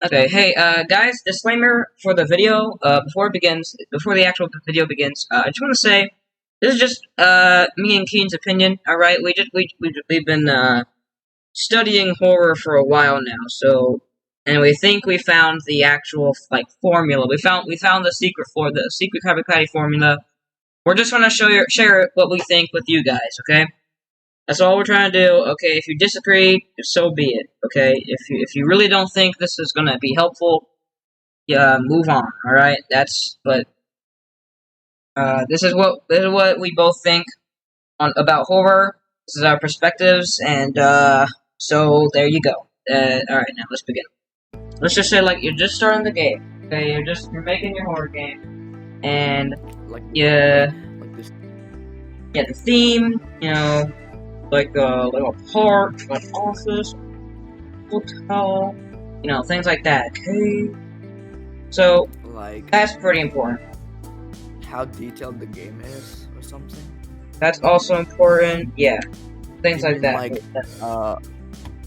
Okay, hey, guys, disclaimer for the video, before the actual video begins, I just want to say, this is just, me and Keen's opinion, alright? We've been, studying horror for a while now, and we think we found the actual, formula. We found the secret Krabby Patty formula. We're just gonna share what we think with you guys, okay? That's all we're trying to do. Okay, if you disagree, so be it. Okay, if you really don't think this is gonna be helpful, yeah, move on. All right, this is what we both think about horror. This is our perspectives, and so there you go. All right, now let's begin. Let's just say you're just starting the game. Okay, you're making your horror game, and Like yeah, like this. the theme, like a park, an office, hotel, things like that. Okay, so Like that's pretty important. how detailed the game is, or something. That's also important. Yeah, things You like mean that.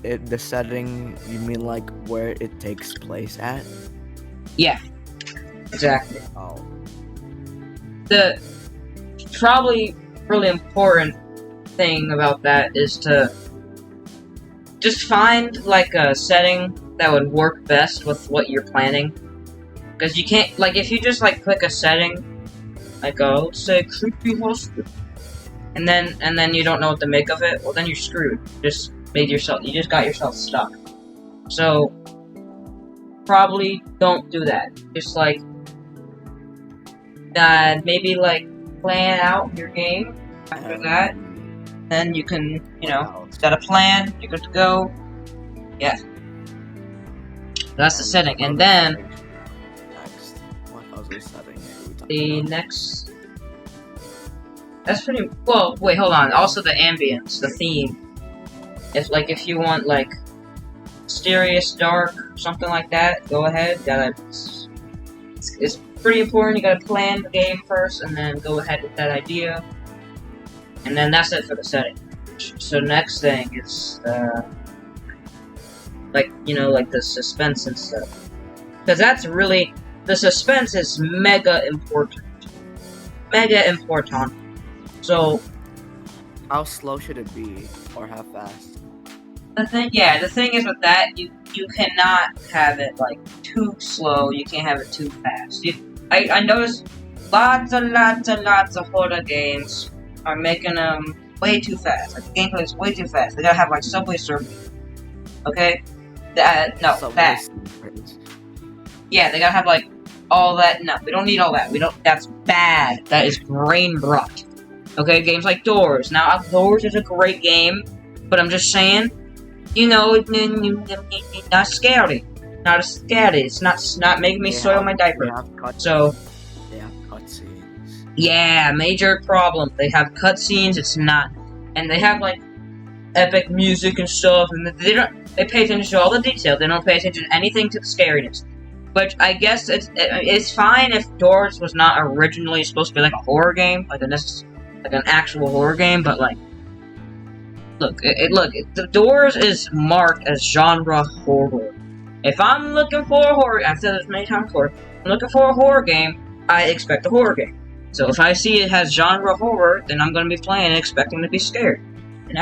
like the setting? You mean like where it takes place at? Yeah, exactly. Oh, The probably really important thing about that is to just find a setting that would work best with what you're planning. Because you can't if you just pick a setting let's say creepy hospital, and then you don't know what to make of it. Well, then you're screwed. You just got yourself stuck. So probably don't do that. Just maybe plan out your game after that. Then you can got a plan. You're good to go. Yeah, that's the setting, and then next, what other setting are we talking the about? next. That's pretty well. Wait, hold on. Also, the ambience, the theme. If you want mysterious, dark, something like that, go ahead. It's pretty important. You gotta plan the game first, and then go ahead with that idea, and then that's it for the setting. So next thing is the suspense and stuff, because that's really the suspense is mega important. Mega important. So How slow should it be, or how fast? the thing is with that, you cannot have it too slow. You can't have it too fast. I noticed lots and lots and lots of horror games are making them way too fast. The gameplay is way too fast. They gotta have Subway Surfing. Okay, no, Subway that. Surfers. Yeah, they gotta have all that. No, we don't need all that. We don't. That's bad. That is brain rot. Okay, games like Doors. Now, Doors is a great game, but I'm just saying, not scary. Not scary. It's not making me soil my diaper. So, They have cutscenes. yeah, major problem. They have cutscenes. It's not, and they have epic music and stuff, and they pay attention to all the detail. They don't pay attention to anything to the scariness. But I guess it's fine if Doors was not originally supposed to be a horror game, an actual horror game. But look, the Doors is marked as genre horror. If I'm looking for a horror, I've said this many times before. If I'm looking for a horror game, I expect a horror game. So if I see it has genre horror, then I'm going to be playing it expecting to be scared. And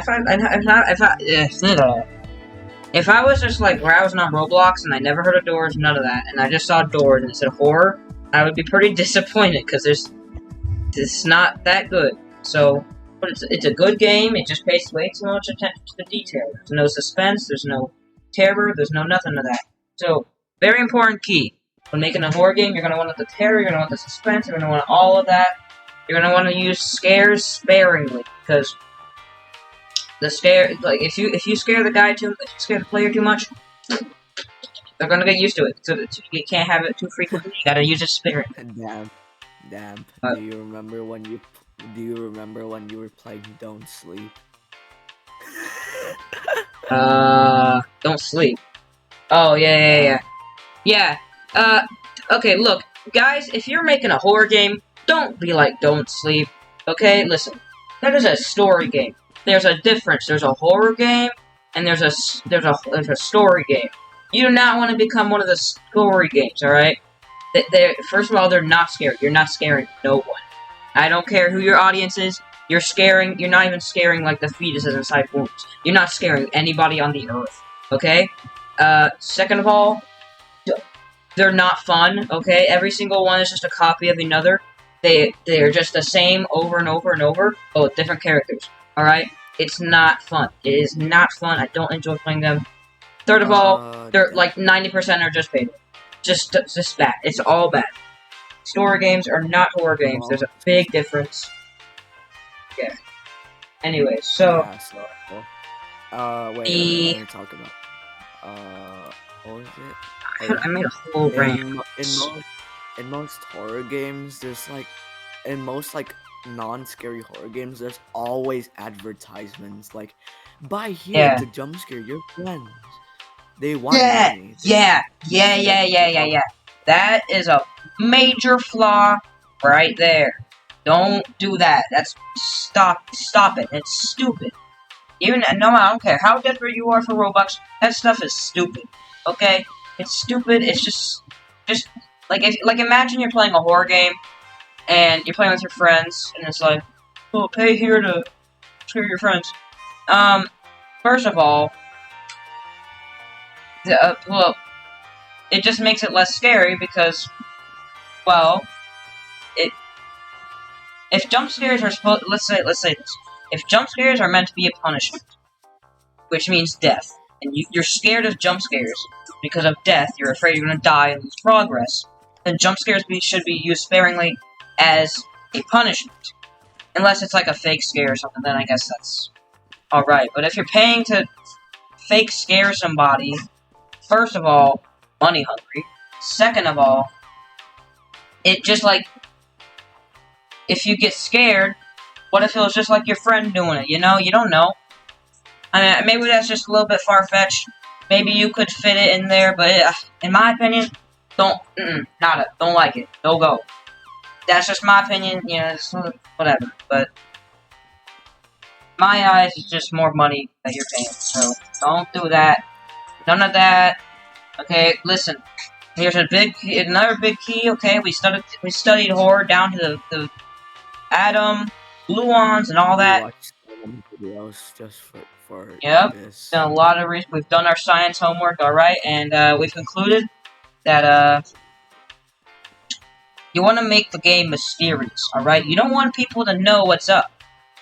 if I was just browsing on Roblox and I never heard of Doors, none of that, and I just saw Doors and it said horror, I would be pretty disappointed because it's not that good. So, but it's a good game. It just pays way too much attention to the detail. There's no suspense. There's no terror. There's no nothing of that. So, very important key when making a horror game. You're gonna want the terror. You're gonna want the suspense. You're gonna want all of that. You're gonna want to use scares sparingly because the scare, if you scare the player too much, they're gonna get used to it. So you can't have it too frequently. You gotta use it sparingly. Damn. Do you remember when you were playing Don't Sleep? Don't sleep. Oh yeah. Okay. Look, guys, if you're making a horror game, don't be Don't Sleep. Okay, listen. That is a story game. There's a difference. There's a horror game, and there's a story game. You do not want to become one of the story games, alright? First of all, they're not scary. You're not scaring no one. I don't care who your audience is. You're not even scaring, like, the fetuses inside wombs. You're not scaring anybody on the earth, okay? Second of all, they're not fun, okay? Every single one is just a copy of another. They're just the same over and over and over, but with different characters, alright? It's not fun. It is not fun. I don't enjoy playing them. Third of all, they're, like, 90% are just bad. Just bad. It's all bad. Story games are not horror games. There's a big difference. Yeah. Anyway, so... Yeah, so wait, let me talk about... what was it? I made a whole rant. In most horror games, there's, like... In most, like, non-scary horror games, there's always advertisements. Like, buy here to jump scare your friends. They want money. Yeah. That is a major flaw right there. Don't do that. That's stop it. It's stupid. Even I don't care how desperate you are for Robux. That stuff is stupid. Okay, it's stupid. It's just like imagine you're playing a horror game and you're playing with your friends, and it's like, oh, pay here to scare your friends. First of all, well, it just makes it less scary because, well, if jump scares are supposed, let's say this, if jump scares are meant to be a punishment, which means death, and you're scared of jump scares because of death, you're afraid you're gonna die and lose progress, then jump scares should be used sparingly as a punishment, unless it's like a fake scare or something. Then I guess that's all right. But if you're paying to fake scare somebody, first of all, money hungry. Second of all, it just like, if you get scared, what if it was just like your friend doing it, you know? You don't know. I mean, maybe that's just a little bit far-fetched. Maybe you could fit it in there, but in my opinion, don't like it. Don't go. That's just my opinion, you know, it's whatever. But, my eyes, it's just more money that you're paying, so don't do that. None of that. Okay, listen. Here's another big key. Okay, we studied horror down to the atom, gluons, and all that. We watched some videos just for yep. this. Done a lot of we've done our science homework, all right, and we've concluded that you want to make the game mysterious, all right. You don't want people to know what's up.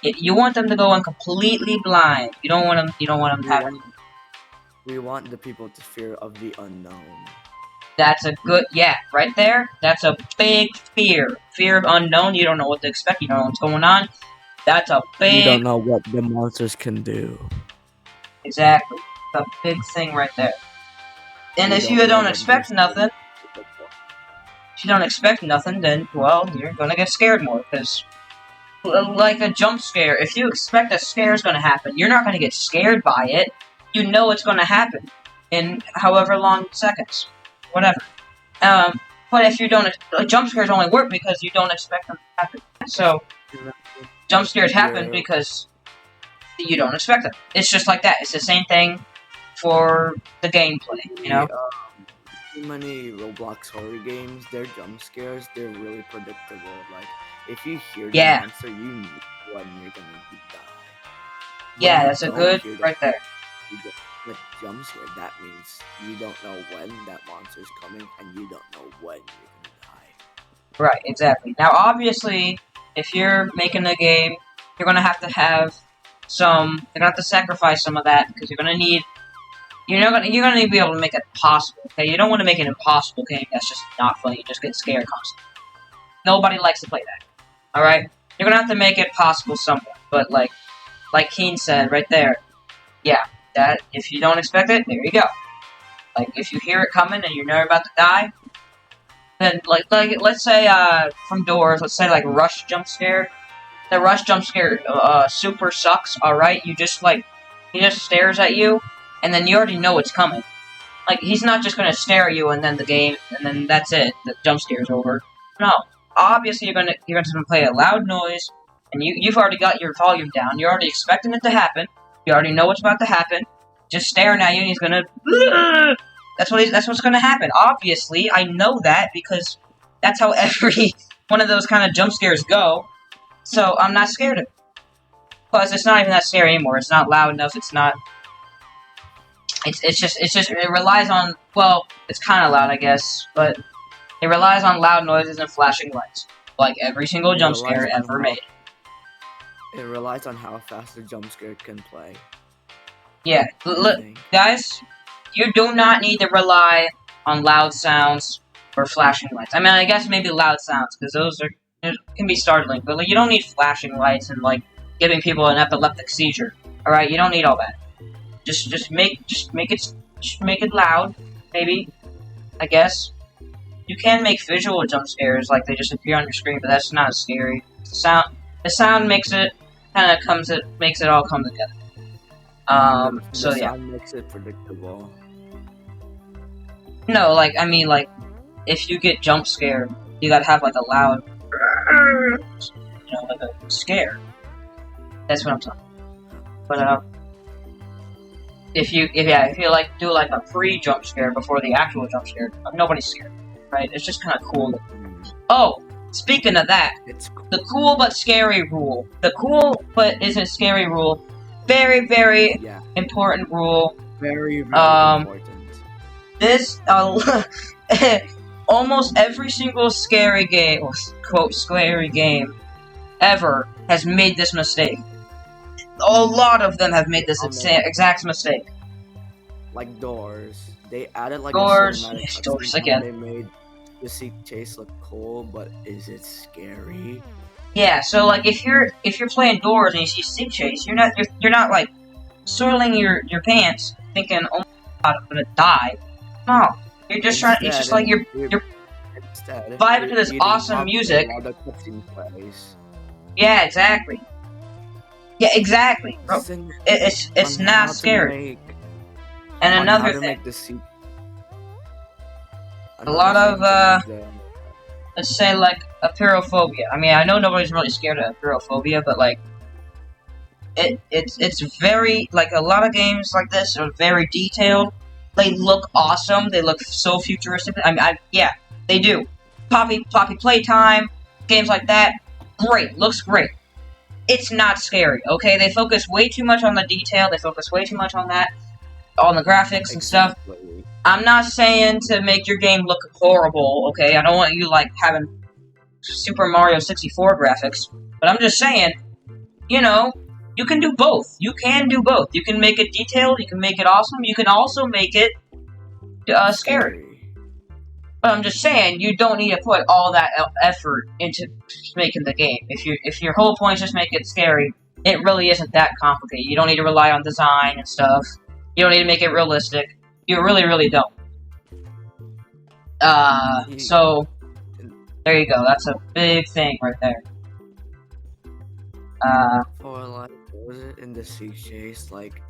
You want them to go in completely blind. You don't want them to have any. We want the people to fear of the unknown. That's a good, right there. That's a big fear. Fear of unknown. You don't know what to expect. You don't know what's going on. That's a big... You don't know what the monsters can do. Exactly. It's a big thing right there. And if you don't expect nothing, then, well, you're gonna get scared more, because, like a jump scare, if you expect a scare is gonna happen, you're not gonna get scared by it. You know it's gonna happen in however long seconds. Whatever. But if you don't, jump scares only work because you don't expect them to happen. So, jump scares happen because you don't expect them. It's just like that. It's the same thing for the gameplay, you know? Too many Roblox horror games, their jump scares, they're really predictable. Like, if you hear the monster, you know when you're gonna die. Yeah, that's a good, right there. With jump scare, that means you don't know when that monster's coming, and you don't know when you're gonna die. Right, exactly. Now, obviously, if you're making a game, you're gonna have to have some. You're gonna have to sacrifice some of that because you're gonna need. You're gonna need to be able to make it possible. Okay, you don't want to make an impossible game. That's just not fun. You just get scared constantly. Nobody likes to play that. All right, you're gonna have to make it possible somewhat. But like Keane said right there, yeah. That if you don't expect it, there you go. Like if you hear it coming and you're never about to die, then like let's say from Doors, let's say like Rush jump scare. The Rush jump scare super sucks. All right, he just stares at you, and then you already know it's coming. Like he's not just gonna stare at you and then that's it. The jump scare's over. No, obviously you're gonna play a loud noise, and you've already got your volume down. You're already expecting it to happen. You already know what's about to happen. Just staring at you, and he's gonna... That's what's gonna happen. Obviously, I know that because that's how every one of those kind of jump scares go. So I'm not scared of it. Plus, it's not even that scary anymore. It's not loud enough. It's not. It's just it relies on, well, it's kind of loud, I guess, but it relies on loud noises and flashing lights, like every single jump scare ever made. It relies on how fast the jump scare can play. Yeah, look, guys, you do not need to rely on loud sounds or flashing lights. I mean, I guess maybe loud sounds, because those can be startling, but like, you don't need flashing lights and like giving people an epileptic seizure. All right, you don't need all that. Just make it loud, maybe. I guess you can make visual jump scares, like they just appear on your screen, but that's not as scary. The sound makes it makes it all come together. So yeah. The sound makes it predictable. No, like, I mean, like, if you get jump scared, you gotta have, like, a loud, like a scare. That's what I'm talking about. But, if you, like, do, like, a pre-jump scare before the actual jump scare, nobody's scared, right? It's just kind of cool. Oh, speaking of that, the cool but scary rule. The cool but isn't scary rule. Very, very important rule. Very, very important. This, almost every single scary game, or quote, scary game, ever has made this mistake. A lot of them have made this exact mistake. Like doors. They added like doors again. They made the seek chase look cool, but is it scary? Yeah, so like if you're playing doors and you see seek chase, you're not like soiling your pants thinking, oh my god, I'm gonna die. No, you're just trying. It's just like you're vibing to this awesome music. Yeah, exactly. Yeah, exactly. Bro, it's not scary. And another thing, a lot of let's say like apeirophobia. I mean, I know nobody's really scared of apeirophobia, but like it's very, like, a lot of games like this are very detailed. They look awesome. They look so futuristic. I mean, yeah, they do. Poppy Playtime, games like that, great. Looks great. It's not scary, okay? They focus way too much on the detail. They focus way too much on that, on the graphics and stuff. I'm not saying to make your game look horrible, okay? I don't want you, like, having Super Mario 64 graphics. But I'm just saying, you know, you can do both. You can do both. You can make it detailed, you can make it awesome, you can also make it scary. But I'm just saying, you don't need to put all that effort into making the game. If your whole point is just make it scary, it really isn't that complicated. You don't need to rely on design and stuff. You don't need to make it realistic. You really, really don't. So, there you go. That's a big thing right there. For like, what was it in the Seek Chase? Like,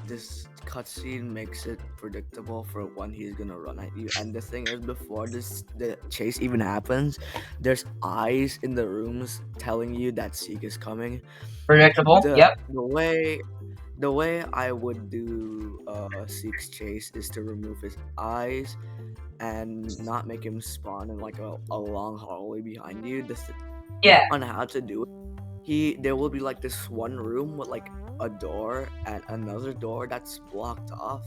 this cutscene makes it predictable for when he's gonna run at you. And the thing is, before the chase even happens, there's eyes in the rooms telling you that Seek is coming. Predictable. Yep. The way I would do Seek's chase is to remove his eyes and not make him spawn in like a long hallway behind you. On how to do it. There will be like this one room with like a door and another door that's blocked off.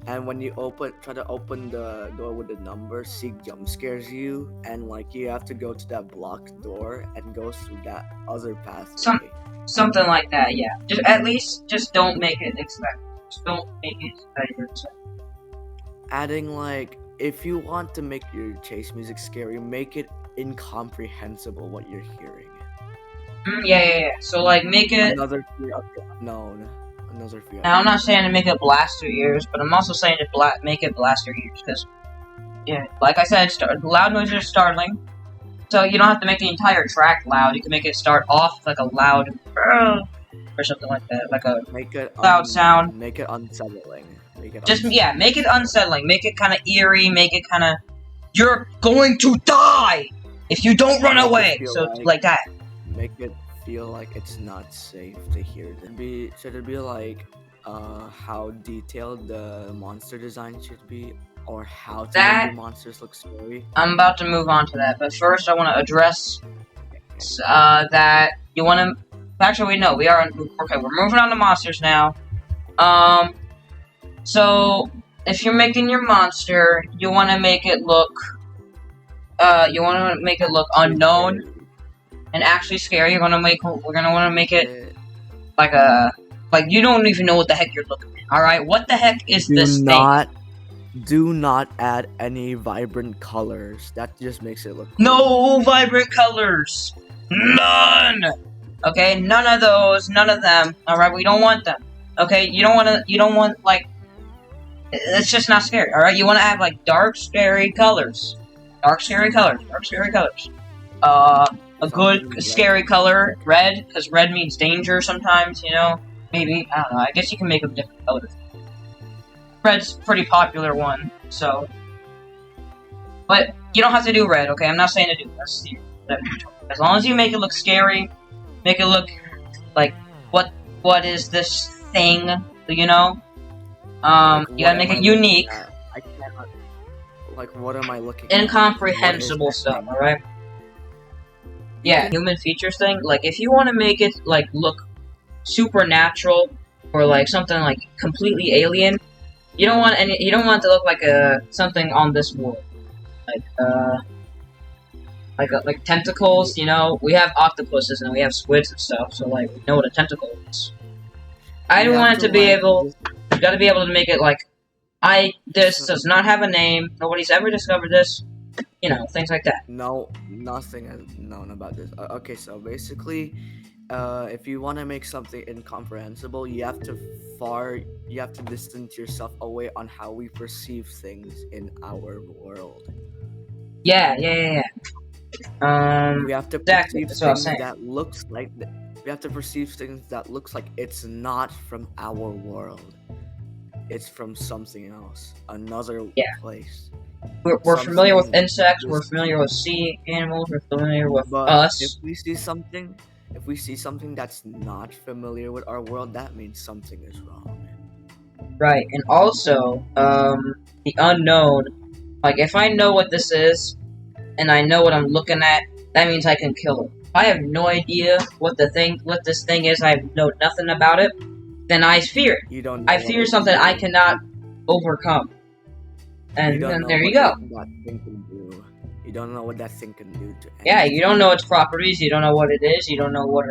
And when you try to open the door with the number, Seek jump scares you, and like you have to go to that blocked door and go through that other pathway. Something like that, yeah. Just don't make it expected. Just don't make it expected. Adding like, if you want to make your chase music scary, make it incomprehensible what you're hearing. Yeah. So, like, make it... Another fear of the unknown. Now, I'm not saying to make it blast your ears, but I'm also saying to make it blast your ears, because, yeah, like I said, loud noises are startling, so you don't have to make the entire track loud. You can make it start off like a loud... or something like that, like a loud sound. Make it unsettling. Make it unsettling. Make it kind of eerie, make it kind of... You're going to die if you don't run away! So, like that. Make it feel like it's not safe to hear them. Should it be like how detailed the monster design should be? or how to That- make your monsters look scary? I'm about to move on to that, but first I want to address that you want to. Actually, no, we are okay. We're moving on to monsters now. So if you're making your monster, you want to make it look. You want to make it look unknown and actually scary. We're gonna want to make it like you don't even know what the heck you're looking at. All right, what the heck is this thing? Do not add any vibrant colors. That just makes it look cool. No vibrant colors. None. Okay, none of those. None of them. All right, we don't want them. Okay, you don't want like. It's just not scary. All right, you want to have like dark, scary colors. Dark, scary colors. Dark, scary colors. A good scary color, red, because red means danger sometimes. You know, maybe I don't know. I guess you can make them different colors. Red's a pretty popular one, so. But you don't have to do red, okay? I'm not saying to do this. As long as you make it look scary, make it look like what is this thing? You know? You gotta make it unique. I cannot. Like, what am I looking? Incomprehensible stuff, all right? Yeah, human features thing. Like, if you want to make it like look supernatural or like something like completely alien. You don't want it to look like something on this world, like tentacles. You know, we have octopuses and we have squids and stuff, so like we know what a tentacle is. I want it to be able. You got to be able to make it like, this does not have a name. Nobody's ever discovered this. You know, things like that. No, nothing is known about this. Okay, so basically, if you want to make something incomprehensible, you have to distance yourself away on how we perceive things in our world. Yeah. We have to exactly, perceive things that looks like. We have to perceive things that looks like it's not from our world. It's from something else, another place. We're familiar with insects. We're familiar with sea animals. We're familiar with us. If we see something that's not familiar with our world, that means something is wrong. Right, and also, the unknown. Like, if I know what this is, and I know what I'm looking at, that means I can kill it. If I have no idea what this thing is, I know nothing about it, then I fear it. You don't know I fear something I cannot overcome. And then there you go. You don't know what that thing can do to anything. Yeah, you don't know its properties, you don't know what it is, you don't know what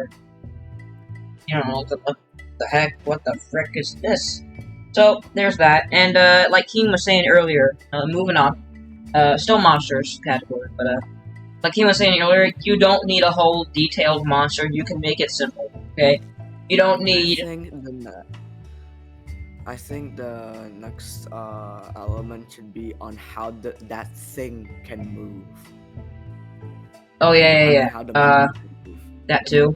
the heck, what the frick is this? So, there's that. And, like Keane was saying earlier, moving on, still monsters category, but, like Keane was saying earlier, you don't need a whole detailed monster, you can make it simple, okay? You don't need... I think the next element should be on how that thing can move. Oh, yeah. That too.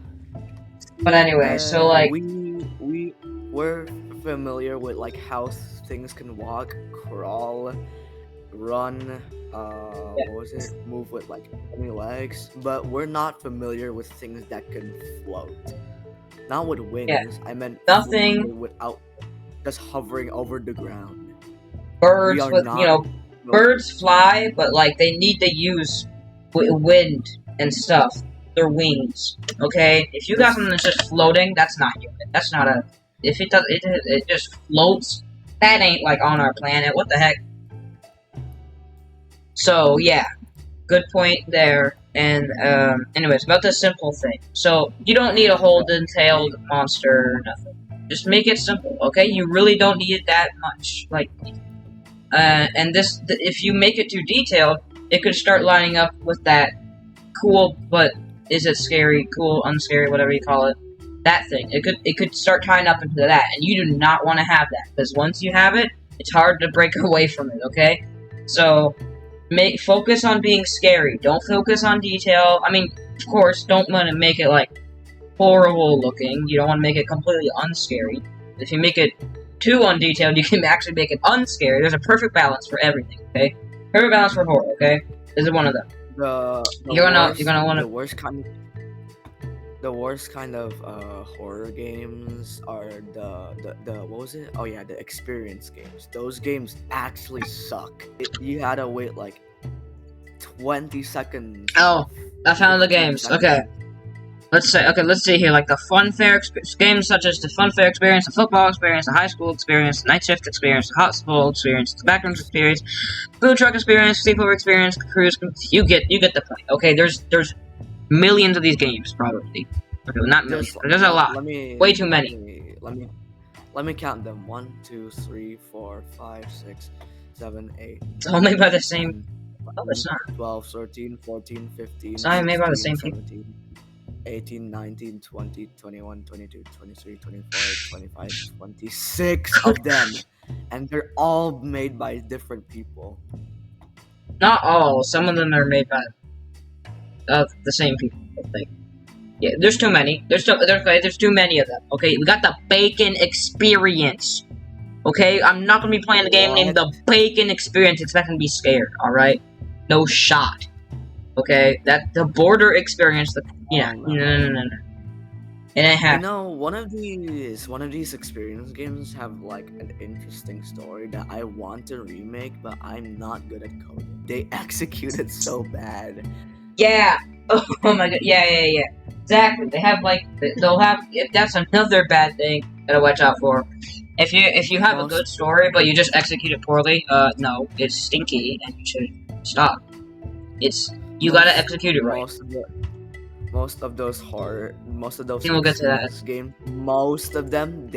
But anyway, so, like... We're familiar with, like, how things can walk, crawl, run, move with, like, many legs, but we're not familiar with things that can float. Not with wings. Yeah. I meant nothing without just hovering over the ground. Birds birds fly, but like they need to use wind and stuff. Their wings. Okay, if you got something that's just floating, that's not human. That's not a. If it does, it just floats. That ain't like on our planet. What the heck? So yeah, good point there. And anyways, about this simple thing. So you don't need a whole detailed monster or nothing. Just make it simple, okay? You really don't need it that much. Like, and if you make it too detailed, it could start lining up with that cool, but is it scary, cool, unscary, whatever you call it, that thing. It could start tying up into that, and you do not want to have that, because once you have it, it's hard to break away from it, okay? So, focus on being scary. Don't focus on detail. I mean, of course, don't want to make it, like, horrible looking. You don't want to make it completely unscary. If you make it too undetailed, you can actually make it unscary. There's a perfect balance for everything, okay? Perfect balance for horror, okay? This is one of them. The worst kind of The worst kind of horror games are the what was it? Oh yeah, the experience games. Those games actually suck. You had to wait like 20 seconds. Oh, I found the 15 games. seconds. Okay. Let's see here, like the games such as the fun fair experience, the football experience, the high school experience, the night shift experience, the hospital experience, the backrooms experience, food truck experience, sleepover experience, cruise. You get the point. Okay, there's millions of these games probably. Okay, well, not millions. There's a lot. Way too many. Let me count them. 1, 2, 3, 4, 5, 6, 7, 8. It's all made by the same. Oh, it's not. 12, 13, 14, 15. It's not made by the same 17, people. 18, 19, 20, 21, 22, 23, 24, 25, 26 of them. And they're all made by different people. Not all. Some of them are made by the same people, I think. Yeah, there's too many. There's too many of them. Okay, we got the Bacon Experience. Okay, I'm not gonna be playing the game named the Bacon Experience expecting to be scared. All right, no shot. Okay, that the Border Experience. No. It ain't happening. One of these experience games have like an interesting story that I want to remake, but I'm not good at coding. They execute it so bad. Yeah. Oh my god. Yeah. Exactly. They have they'll have. That's another bad thing that I watch out for. If you have a good story but you just execute it poorly, no, it's stinky and you should stop. You gotta execute it right. Most of those we'll get to that. Games, most of them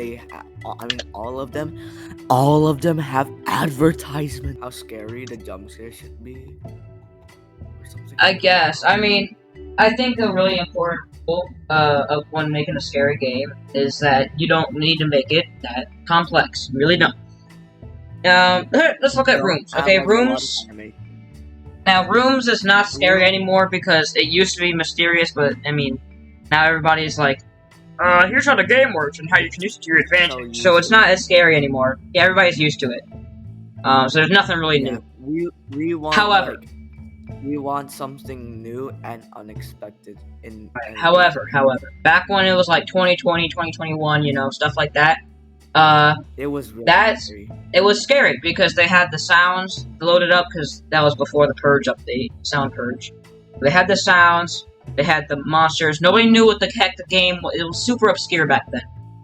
all of them have advertisement. How scary the jump scare should be. Or something. I guess. I mean, I think a really important rule of when making a scary game is that you don't need to make it that complex. You really don't. Let's look at Rooms. Okay, Rooms. Now, Rooms is not scary anymore because it used to be mysterious, but, I mean, now everybody's like, here's how the game works and how you can use it to your advantage. So it's not as scary anymore. Yeah, everybody's used to it. So there's nothing really new. We want, we want something new and unexpected. However, back when it was like 2020, 2021, stuff like that, it was really scary. It was scary because they had the sounds loaded up because that was before the Purge update, Sound Purge. They had the sounds, they had the monsters. Nobody knew what the heck the game was. It was super obscure back then,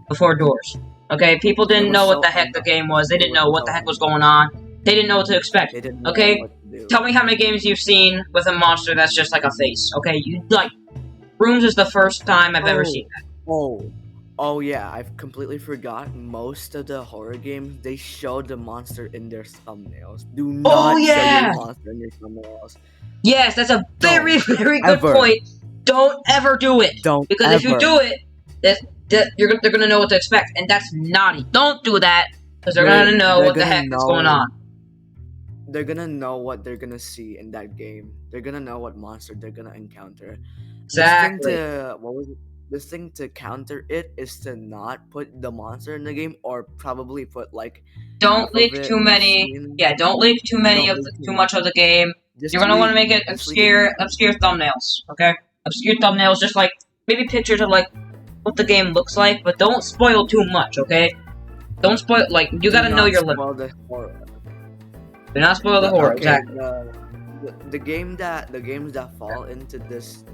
before Doors. Okay, people didn't know what the heck the game was. They didn't know what the heck was going on. They didn't know what to expect. Okay, tell me how many games you've seen with a monster that's just like a face. Okay, Rooms is the first time I've ever seen that. Oh yeah, I've completely forgot. Most of the horror games, they show the monster in their thumbnails. Do not show the monster in your thumbnails. Yes, that's a very, very good point. Don't ever do it. Because if you do it, they're gonna know what to expect, and that's naughty. Don't do that, because they're gonna know what the heck is going on. They're gonna know what they're gonna see in that game. They're gonna know what monster they're gonna encounter. Exactly. This thing to counter it is to not put the monster in the game, or probably put don't leak too many. Yeah, don't leak too much of the game. You're gonna want to make it obscure thumbnails. Okay, obscure thumbnails, just like maybe pictures of what the game looks like, but don't spoil too much. Okay, don't spoil. You gotta know your limit. Do not spoil the horror. Exactly. The games that fall into this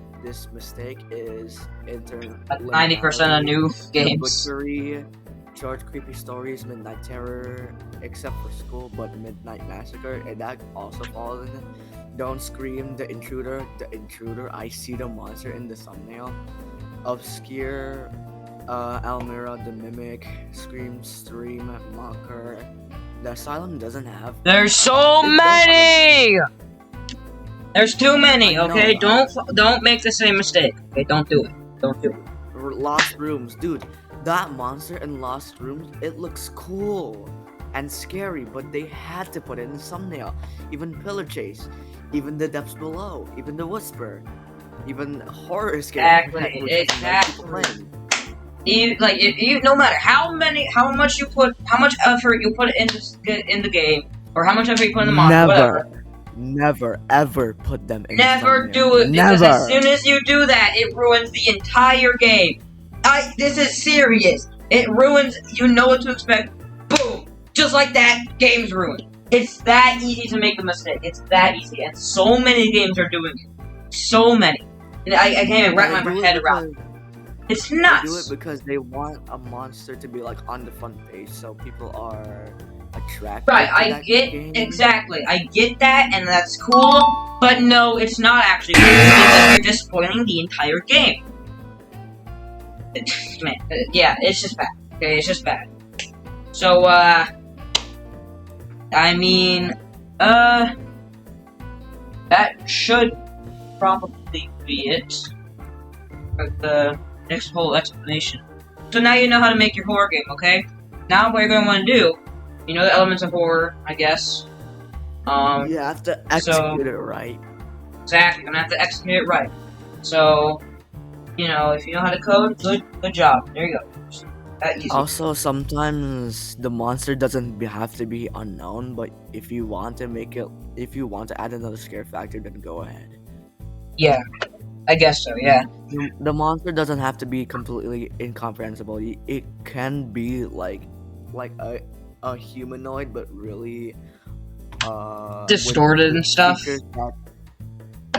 mistake is 90% of new games. Butchery, Short Creepy Stories, Midnight Terror, except for School, but Midnight Massacre, and that also falls in it. Don't Scream, The Intruder, I see the monster in the thumbnail. Obscure, Almira, The Mimic, Scream Stream, Mocker. The Asylum doesn't have. There's so many! There's too many, okay? Don't make the same mistake. Okay, don't do it. Don't do it. Lost Rooms, dude. That monster in Lost Rooms, it looks cool and scary, but they had to put it in the thumbnail. Even Pillar Chase, even The Depths Below, even The Whisper, even Horror Escape. Exactly. No matter how much effort you put in the game, or how much effort you put in the monster, whatever. Never ever put them in Never thumbnail. do it, because as Never. soon as you do that, it ruins the entire game. This is serious. It ruins, you know what to expect. Boom! Just like that, game's ruined. It's that easy to make a mistake. It's that easy. And so many games are doing it. So many. And I can't even wrap my head around it. It's nuts. They do it because they want a monster to be like on the front page, so people are attracted. Right, to I that get game. exactly. I get that, and that's cool. But no, it's not actually because you're just spoiling the entire game. Man, yeah, it's just bad. Okay, it's just bad. So, I mean, that should probably be it for the next whole explanation. So now you know how to make your horror game, okay? Now what you're going to want to do, you know the elements of horror, I guess. You have to execute it right. Exactly, you're going to have to execute it right. So, you know, if you know how to code, good job. There you go. That easy. Also, sometimes the monster doesn't have to be unknown, but if you want to add another scare factor, then go ahead. Yeah, I guess so, yeah. The monster doesn't have to be completely incomprehensible. It can be like a humanoid, but really distorted and stuff.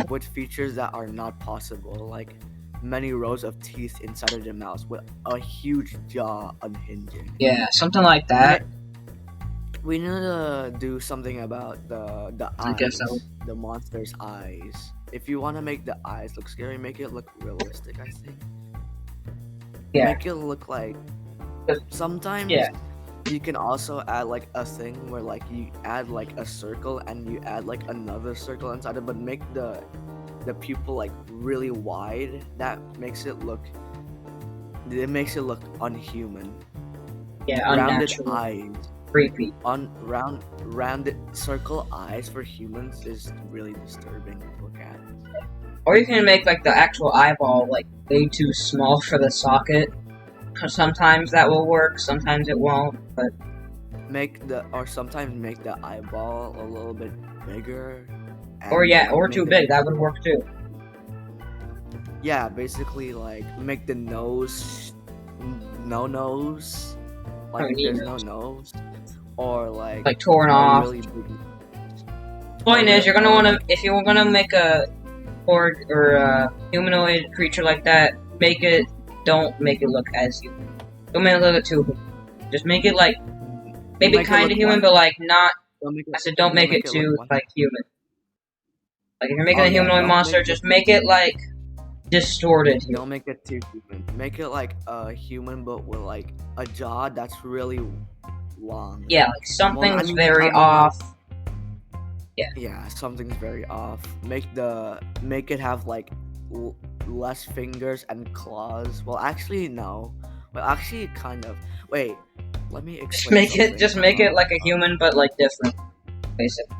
With features that are not possible, like many rows of teeth inside of the mouth with a huge jaw unhinging. Yeah, something like that. We need to do something about the eyes. I guess so. The monster's eyes. If you want to make the eyes look scary, make it look realistic, I think. Yeah. Make it look like... Sometimes you can also add like a thing where like you add like a circle and you add like another circle inside it, but make the pupil like really wide. That makes it look unhuman. Yeah, rounded unnatural. eyes. Creepy. Rounded circle eyes for humans is really disturbing to look at. Or you can make like the actual eyeball like way too small for the socket. Sometimes that will work, sometimes it won't, but sometimes make the eyeball a little bit bigger. Or too big, that would work too. Yeah, basically like make the nose no nose. Like there's no nose. Or like torn off. Really big... Point is, you're gonna wanna, if you're gonna make a horde or a humanoid creature like that, don't make it look as human. Don't make it look too human. Just make it like, maybe kind of human, but like not, don't make it too like human. Like if you're making a humanoid monster, just make it like distorted. Don't make it too human. Make it like a human, but with like a jaw that's really long. Yeah, like something's very off. Yeah, something's very off. Make it have like less fingers and claws. Well, actually no. Well, actually kind of. Wait, let me explain. Just make it like a human, but like different, basically.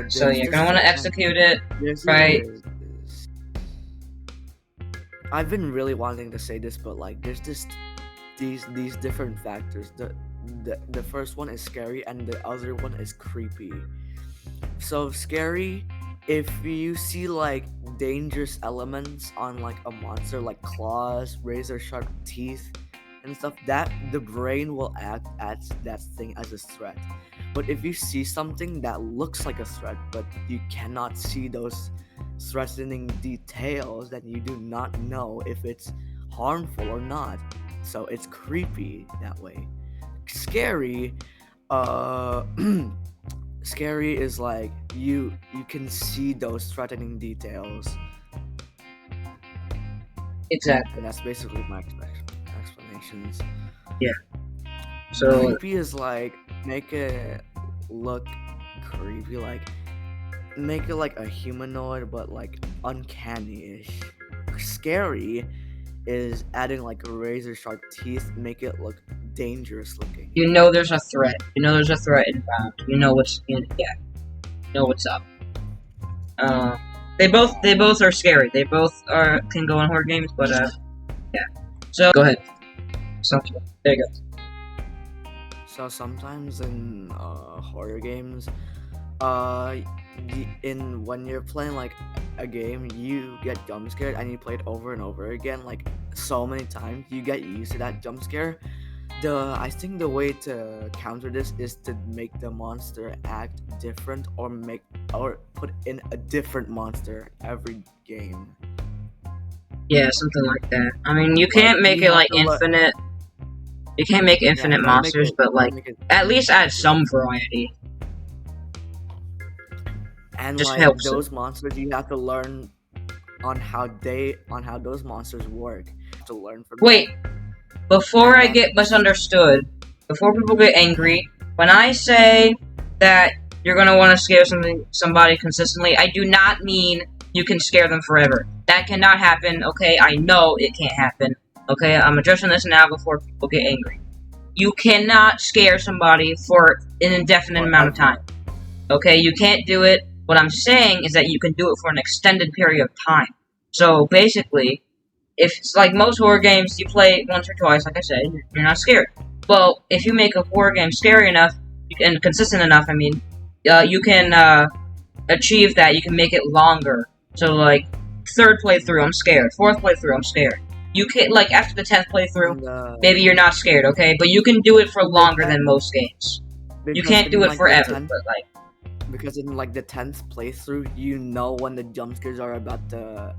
So you're gonna want to execute it, right? I've been really wanting to say this, but like there's just these different factors. The first one is scary, and the other one is creepy. So scary, if you see like dangerous elements on like a monster, like claws, razor sharp teeth, and stuff, that the brain will act at that thing as a threat. But if you see something that looks like a threat, but you cannot see those threatening details, then you do not know if it's harmful or not. So it's creepy that way. Scary, scary is like you can see those threatening details. Exactly. And that's basically my explanations. Yeah. So creepy is like make it look creepy, like make it like a humanoid but like uncanny-ish. Scary is adding like razor sharp teeth, make it look dangerous looking. You know there's a threat. You know there's a threat inbound. You know what's in it. Yeah. You know what's up. They both are scary. They both can go in horror games, but yeah. So go ahead. There you go. So sometimes in horror games, when you're playing like a game, you get jump scared and you play it over and over again, like so many times, you get used to that jump scare. I think the way to counter this is to make the monster act different, or put in a different monster every game. Yeah, something like that. I mean, you can't make it like infinite. You can't make infinite monsters, but like at least add some variety. And just like helps those monsters, you have to learn on how those monsters work. To learn from. Wait, before I get misunderstood, before people get angry, when I say that you're gonna want to scare somebody consistently, I do not mean you can scare them forever. That cannot happen. Okay, I know it can't happen. Okay, I'm addressing this now before people get angry. You cannot scare somebody for an indefinite amount of time. Okay, you can't do it. What I'm saying is that you can do it for an extended period of time. So basically, if it's like most horror games, you play once or twice, like I said, you're not scared. Well, if you make a horror game scary enough, and consistent enough, I mean, you can achieve that. You can make it longer. So like, 3rd playthrough, I'm scared. 4th playthrough, I'm scared. You can, like, after the 10th playthrough, maybe you're not scared, okay? But you can do it for longer than most games. You can't do it forever, but like... Because in, like, the 10th playthrough, you know when the jump scares are about to...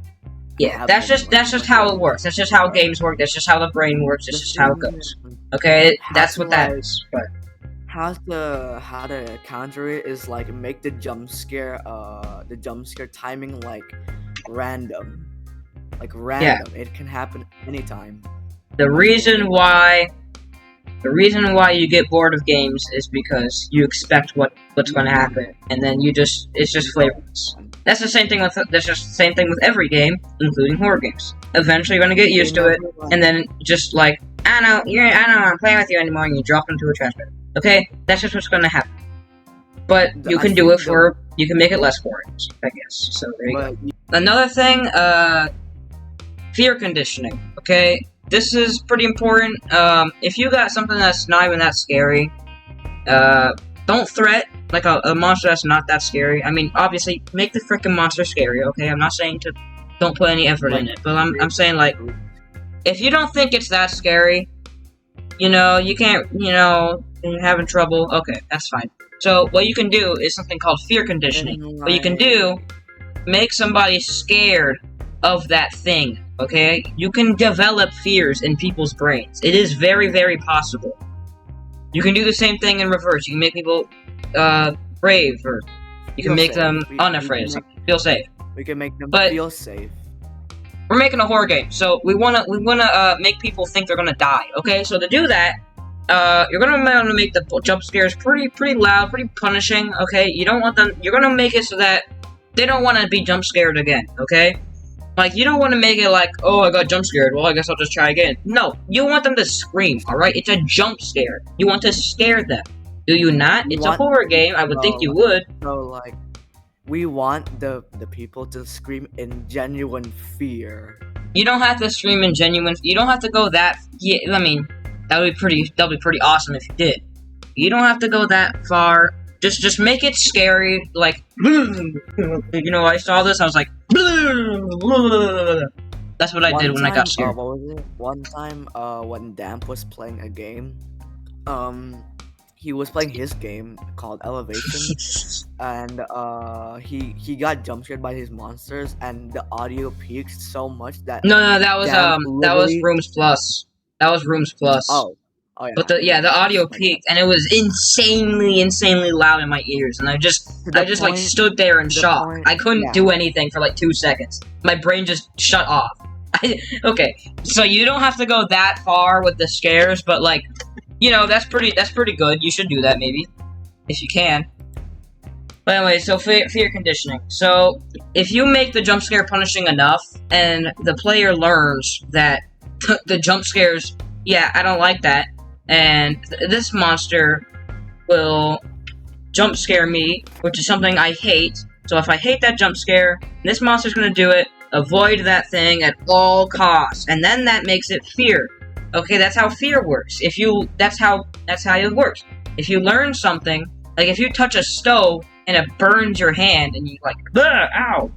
Yeah, that's just how it works. That's just how games work. That's just how the brain works. That's just how it goes. Okay, that's what that is. But how to counter it is like make the jump scare timing like random. Like random. Yeah. It can happen anytime. The reason why you get bored of games is because you expect what's going to happen, and then it's just flavorless. That's the same thing with every game, including horror games. Eventually, you're gonna get used to it, and then just like I don't want to play with you anymore, and you drop into a trash bin. Okay, that's just what's gonna happen. But you can do it you can make it less boring, I guess. So there you go. Another thing, fear conditioning. Okay, this is pretty important. If you got something that's not even that scary, don't threat like a monster that's not that scary. I mean, obviously, make the freaking monster scary, okay? I'm not saying don't put any effort in it, but I'm saying, like, if you don't think it's that scary, you can't, you're having trouble, okay, that's fine. So, what you can do is something called fear conditioning. What you can do, make somebody scared of that thing, okay? You can develop fears in people's brains. It is very, very possible. You can do the same thing in reverse. You can make people brave, or you can make them unafraid. Feel safe. We can make them feel safe. We're making a horror game, so we wanna make people think they're gonna die. Okay, so to do that, you're gonna want to make the jump scares pretty loud, pretty punishing. Okay, you don't want them. You're gonna make it so that they don't want to be jump scared again. Okay. Like, you don't want to make it like, oh, I got jump scared, well, I guess I'll just try again. No, you want them to scream, alright? It's a jump scare. You want to scare them. Do you not? It's a horror game, I would think you would. So, like, we want the people to scream in genuine fear. You don't have to scream in genuine... You don't have to go that... Yeah, I mean, that would be pretty awesome if you did. You don't have to go that far. Just make it scary, like... I saw this, I was like... That's what I did when I got scared. What was it? One time, when Damp was playing a game, he was playing his game called Elevation, and he got jump scared by his monsters, and the audio peaked so much that that was Rooms Plus. That was Rooms Plus. Oh yeah. But the audio peaked, and it was insanely loud in my ears, and I just like stood there in shock. I couldn't do anything for like 2 seconds. My brain just shut off. Okay, so you don't have to go that far with the scares, but like, that's pretty good. You should do that maybe, if you can. But anyway, so fear conditioning. So if you make the jump scare punishing enough, and the player learns that the jump scares, I don't like that. And this monster will jump scare me, which is something I hate. So if I hate that jump scare, this monster's gonna do it. Avoid that thing at all costs, and then that makes it fear. Okay, that's how fear works. That's how it works. If you learn something, like if you touch a stove and it burns your hand, and you like, ow.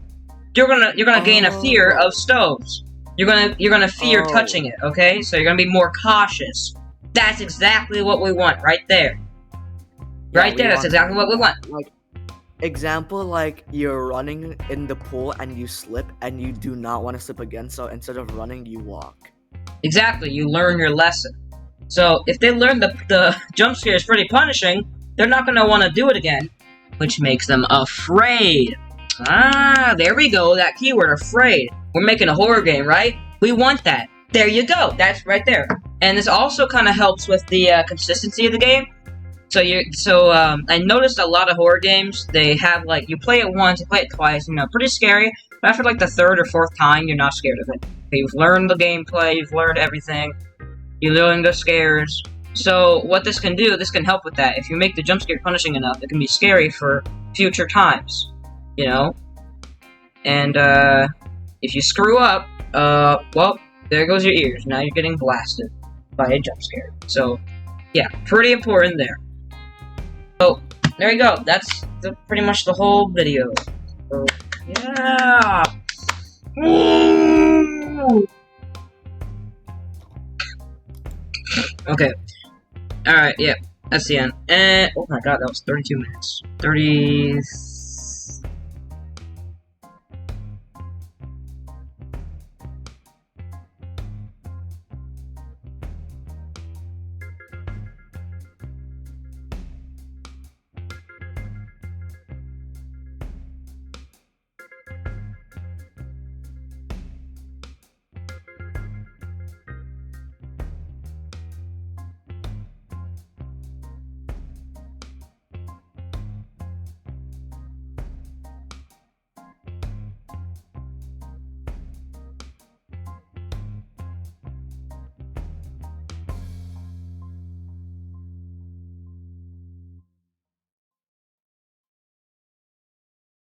You're gonna gain a fear of stoves. You're gonna fear touching it. Okay, so you're gonna be more cautious. That's exactly what we want, right there. Right there. That's exactly what we want. Like, example, like you're running in the pool and you slip, and you do not want to slip again. So instead of running, you walk. Exactly. You learn your lesson. So if they learn the jump scare is pretty punishing, they're not gonna want to do it again, which makes them afraid. Ah, there we go. That keyword, afraid. We're making a horror game, right? We want that. There you go. That's right there. And this also kind of helps with the consistency of the game. I noticed a lot of horror games, they have, like, you play it once, you play it twice, pretty scary, but after, like, the third or fourth time, you're not scared of it. You've learned the gameplay, you've learned everything, you learn the scares. So, what this can do, this can help with that. If you make the jump scare punishing enough, it can be scary for future times, And, if you screw up, well, there goes your ears. Now you're getting blasted by a jump scare. So, yeah, pretty important there. So, there you go. That's pretty much the whole video. So, yeah! Woo! Okay. Alright, yeah. That's the end. And, oh my god, that was 32 minutes. 30...